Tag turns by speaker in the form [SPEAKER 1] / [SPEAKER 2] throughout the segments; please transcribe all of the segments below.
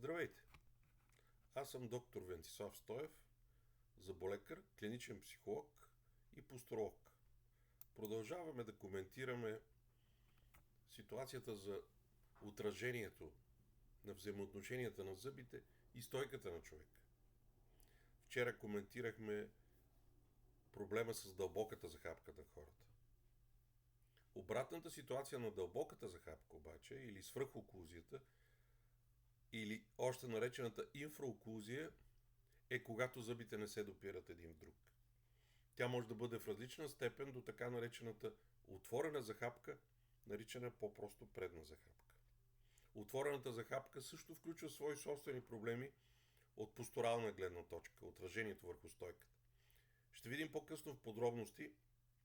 [SPEAKER 1] Здравейте! Аз съм доктор Венцислав Стоев, зъболекар, клиничен психолог и постролог. Продължаваме да коментираме ситуацията за отражението на взаимоотношенията на зъбите и стойката на човека. Вчера коментирахме проблема с дълбоката захапка на хората. Обратната ситуация на дълбоката захапка обаче, или свръхоклузията, или още наречената инфраоклузия, е когато зъбите не се допират един в друг. Тя може да бъде в различна степен до така наречената отворена захапка, наричана по-просто предна захапка. Отворената захапка също включва свои собствени проблеми от посторална гледна точка, отражението върху стойката. Ще видим по-късно в подробности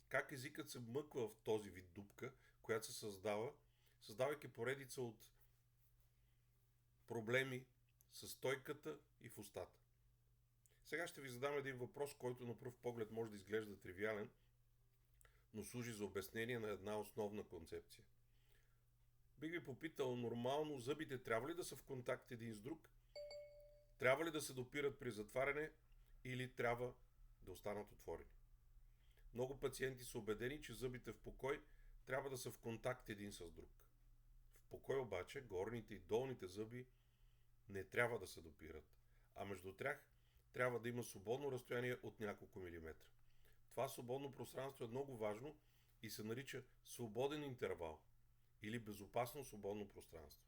[SPEAKER 1] как езикът се мъква в този вид дупка, която се създава, създавайки поредица от проблеми с стойката и в устата. Сега ще ви задам един въпрос, който на пръв поглед може да изглежда тривиален, но служи за обяснение на една основна концепция. Бих ви попитал, нормално зъбите трябва ли да са в контакт един с друг? Трябва ли да се допират при затваряне или трябва да останат отворени? Много пациенти са убедени, че зъбите в покой трябва да са в контакт един с друг. В покой обаче горните и долните зъби не трябва да се допират, а между тях трябва да има свободно разстояние от няколко милиметра. Това свободно пространство е много важно и се нарича свободен интервал или безопасно свободно пространство.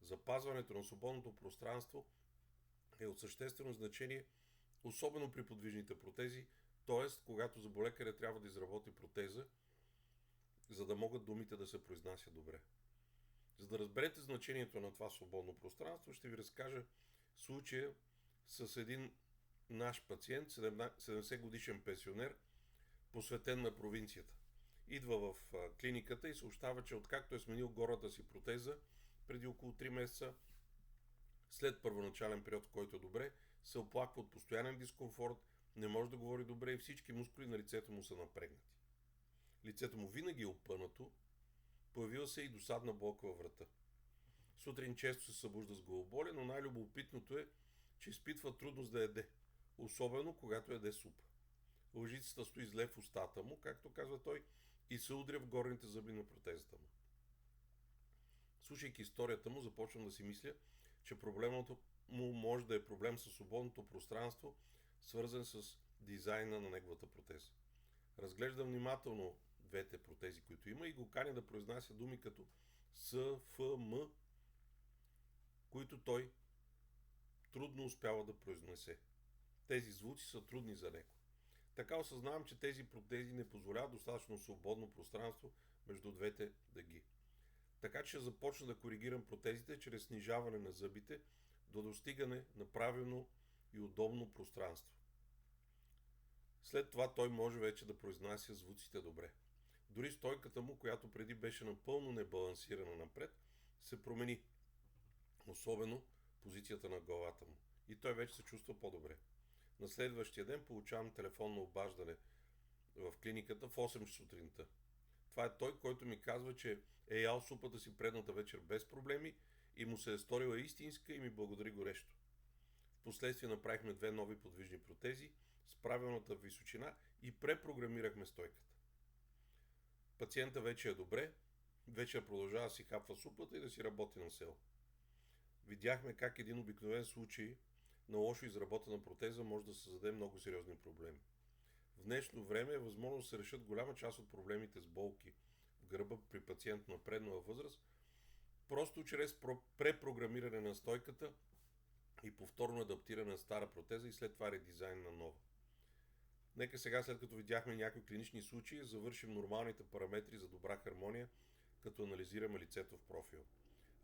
[SPEAKER 1] Запазването на свободното пространство е от съществено значение, особено при подвижните протези, т.е. когато зъболекарят трябва да изработи протеза, за да могат думите да се произнасят добре. За да разберете значението на това свободно пространство, ще ви разкажа случая с един наш пациент, 70 годишен пенсионер, посветен на провинцията. Идва в клиниката и съобщава, че откакто е сменил горната си протеза, преди около 3 месеца, след първоначален период, в който е добре, се оплаква от постоянен дискомфорт, не може да говори добре и всички мускули на лицето му са напрегнати. Лицето му винаги е опънато, появила се и досадна болка във врата. Сутрин често се събужда с главоболие, но най-любопитното е, че изпитва трудност да яде, особено когато яде супа. Лъжицата стои зле в устата му, както казва той, и се удря в горните зъби на протезата му. Слушайки историята му, започвам да си мисля, че проблемът му може да е проблем с свободното пространство, свързан с дизайна на неговата протеза. Разглеждам внимателно двете протези, които има, и го каня да произнася думи като С, Ф, М, които той трудно успява да произнесе. Тези звуци са трудни за него. Така осъзнавам, че тези протези не позволяват достатъчно свободно пространство между двете дъги. Така че започна да коригирам протезите чрез снижаване на зъбите до достигане на правилно и удобно пространство. След това той може вече да произнася звуците добре. Дори стойката му, която преди беше напълно небалансирана напред, се промени. Особено позицията на главата му. И той вече се чувства по-добре. На следващия ден получавам телефонно обаждане в клиниката в 8 сутринта. Това е той, който ми казва, че е ял супата си предната вечер без проблеми и му се е сторила истинска и ми благодари горещо. Впоследствие направихме 2 нови подвижни протези с правилната височина и препрограмирахме стойката. Пациента вече е добре, вече продължава да си хапва супата и да си работи на село. Видяхме как един обикновен случай на лошо изработена протеза може да създаде много сериозни проблеми. В днешно време е възможно да се решат голяма част от проблемите с болки в гърба при пациент на напреднала възраст, просто чрез препрограмиране на стойката и повторно адаптиране на стара протеза и след това редизайн на нова. Нека сега, след като видяхме някои клинични случаи, завършим нормалните параметри за добра хармония, като анализираме лицето в профил.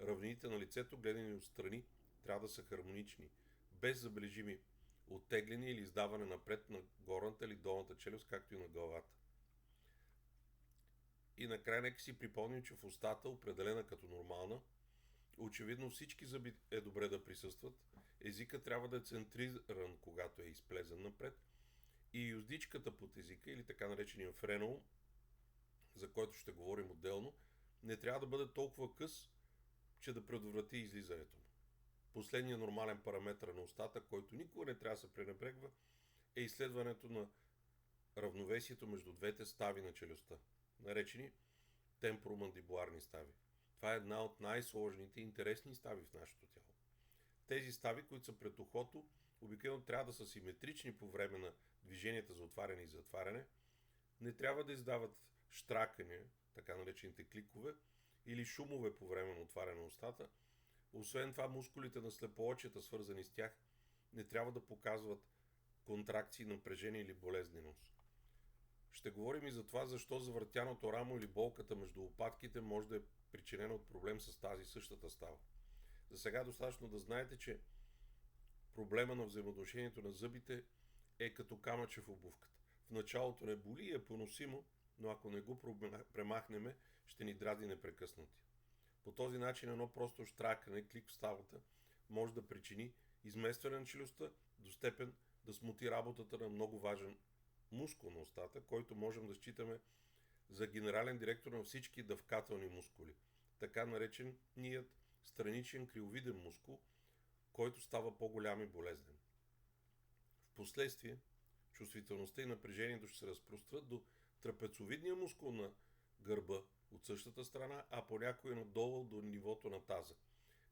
[SPEAKER 1] Равнините на лицето, гледани отстрани, трябва да са хармонични, без забележими оттегляне или издаване напред на горната или долната челюст, както и на главата. И накрая нека си припомним, че в устата, определена като нормална, очевидно всички зъби е добре да присъстват, езика трябва да е центриран, когато е изплезен напред, и юздичката под езика, или така наречения френол, за който ще говорим отделно, не трябва да бъде толкова къс, че да предотврати излизането му. Последният нормален параметр на устата, който никога не трябва да се пренебрегва, е изследването на равновесието между двете стави на челюстта, наречени темпоромандибуларни стави. Това е една от най-сложните и интересни стави в нашето тяло. Тези стави, които са пред ухото, обикновено трябва да са симетрични по време на движенията за отваряне и затваряне, не трябва да издават щракания, така наречените кликове, или шумове по време на отваряне на устата. Освен това, мускулите на слепоочията, свързани с тях, не трябва да показват контракции, напрежение или болезненост. Ще говорим и за това, защо завъртяното рамо или болката между лопатките може да е причинена от проблем с тази същата става. За сега достатъчно да знаете, че проблема на взаимоотношението на зъбите е като камъче в обувката. В началото не боли и е поносимо, но ако не го премахнеме, ще ни дразни непрекъснати. По този начин едно просто щракане, клик в ставата, може да причини изместване на челюстта до степен да смути работата на много важен мускул на устата, който можем да считаме за генерален директор на всички дъвкателни мускули, така нареченият страничен кривовиден мускул, който става по-голям и болезнен. Впоследствие, чувствителността и напрежението ще се разпрострат до трапецовидния мускул на гърба от същата страна, а понякога надолу до нивото на таза,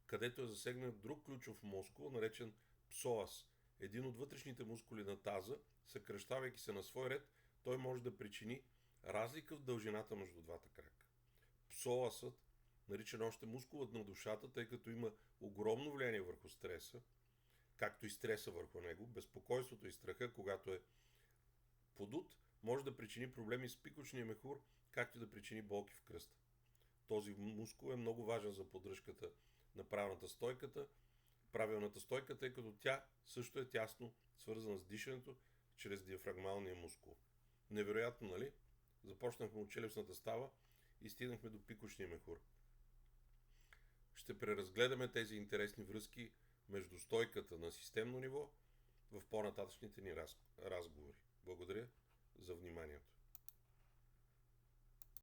[SPEAKER 1] където е засегнат друг ключов мускул, наречен псоас, един от вътрешните мускули на таза. Съкръщавайки се на свой ред, той може да причини разлика в дължината между двата крака. Псоасът, наричан още мускулът на душата, тъй като има огромно влияние върху стреса, както и стреса върху него, безпокойството и страха, когато е подут, може да причини проблеми с пикочния мехур, както и да причини болки в кръста. Този мускул е много важен за поддръжката на правилната стойка, тъй като тя също е тясно свързана с дишането чрез диафрагмалния мускул. Невероятно, нали? Започнахме от челюстната става и стигнахме до пикочния мехур. Ще преразгледаме тези интересни връзки между стойката на системно ниво в по-нататъчните ни разговори. Благодаря за вниманието.